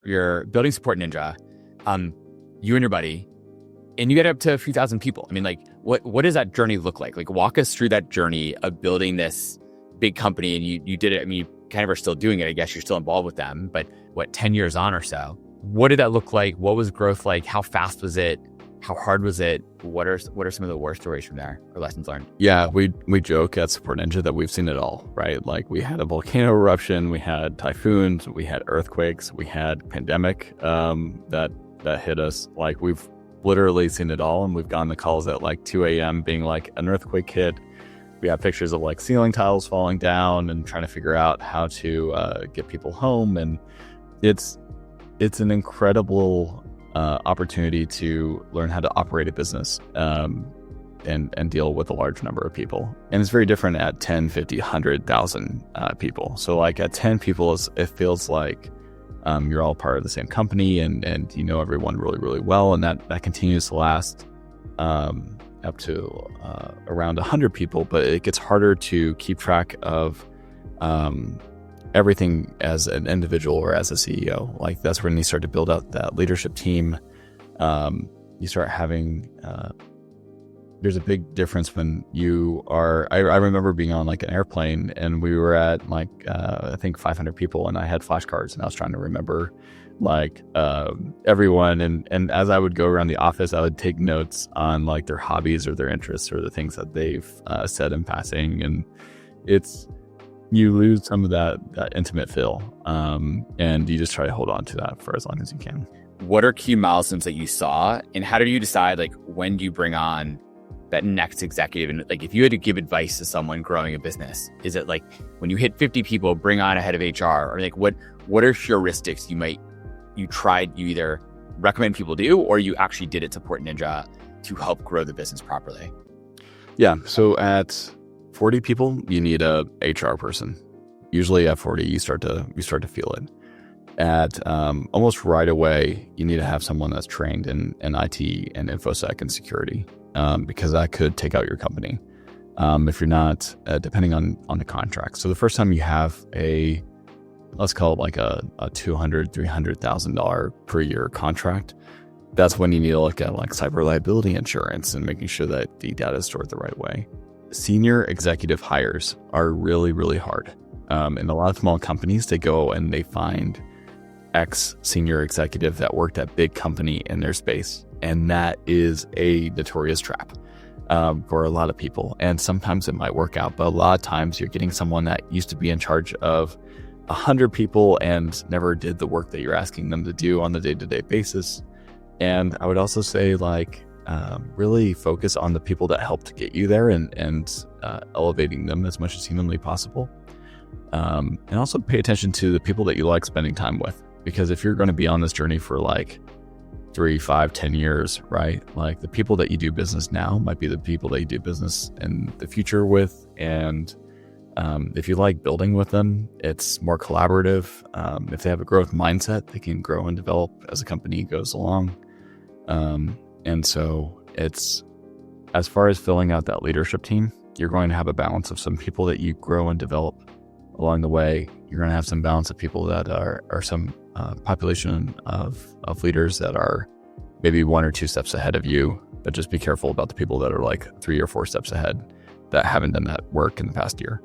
you're building Support Ninja, you and your buddy, and you get up to a few thousand people. I mean, like, what does that journey look like? Like, walk us through that journey of building this big company. And you did it. I mean, you kind of are still doing it. I guess you're still involved with them, but 10 years on or so, what did that look like? What was growth like? How fast was it? How hard was it? What are some of the war stories from there or lessons learned? Yeah, we joke at Support Ninja that we've seen it all, right? Like, we had a volcano eruption, we had typhoons, we had earthquakes, we had pandemic that hit us. Like, we've literally seen it all, and we've gotten the calls at like 2 a.m. being like, an earthquake hit. We have pictures of like ceiling tiles falling down and trying to figure out how to get people home. And it's an incredible opportunity to learn how to operate a business and deal with a large number of people. And it's very different at 10, 50, 100,000 people. So like at 10 people, it feels like you're all part of the same company and you know everyone really, really well. And that continues to last up to around 100 people, but it gets harder to keep track of everything as an individual or as a CEO. Like, that's when you start to build out that leadership team. You start having, there's a big difference when you are, I remember being on like an airplane and we were at like, I think 500 people, and I had flashcards and I was trying to remember like everyone. And as I would go around the office, I would take notes on like their hobbies or their interests or the things that they've said in passing. And you lose some of that intimate feel, and you just try to hold on to that for as long as you can. What are key milestones that you saw, and how do you decide like when do you bring on that next executive? And like, if you had to give advice to someone growing a business, is it like when you hit 50 people, bring on a head of HR, or like what are heuristics you either recommend people do or you actually did at Support Ninja to help grow the business properly? Yeah, so at 40 people, you need a HR person. Usually at 40, you start to feel it. At almost right away, you need to have someone that's trained in IT and InfoSec and security, because that could take out your company if you're not, depending on the contract. So the first time you have let's call it like a $200,000, $300,000 per year contract, that's when you need to look at like cyber liability insurance and making sure that the data is stored the right way. Senior executive hires are really, really hard. In a lot of small companies, they go and they find ex-senior executive that worked at big company in their space. And that is a notorious trap for a lot of people. And sometimes it might work out, but a lot of times you're getting someone that used to be in charge of 100 people and never did the work that you're asking them to do on the day-to-day basis. And I would also say really focus on the people that helped get you there and elevating them as much as humanly possible. And also pay attention to the people that you like spending time with, because if you're going to be on this journey for like 3, 5, 10 years, right? Like, the people that you do business now might be the people that you do business in the future with. And if you like building with them, it's more collaborative. If they have a growth mindset, they can grow and develop as the company goes along. And so it's, as far as filling out that leadership team, you're going to have a balance of some people that you grow and develop along the way. You're going to have some balance of people that are some population of leaders that are maybe 1 or 2 steps ahead of you, but just be careful about the people that are like 3 or 4 steps ahead that haven't done that work in the past year.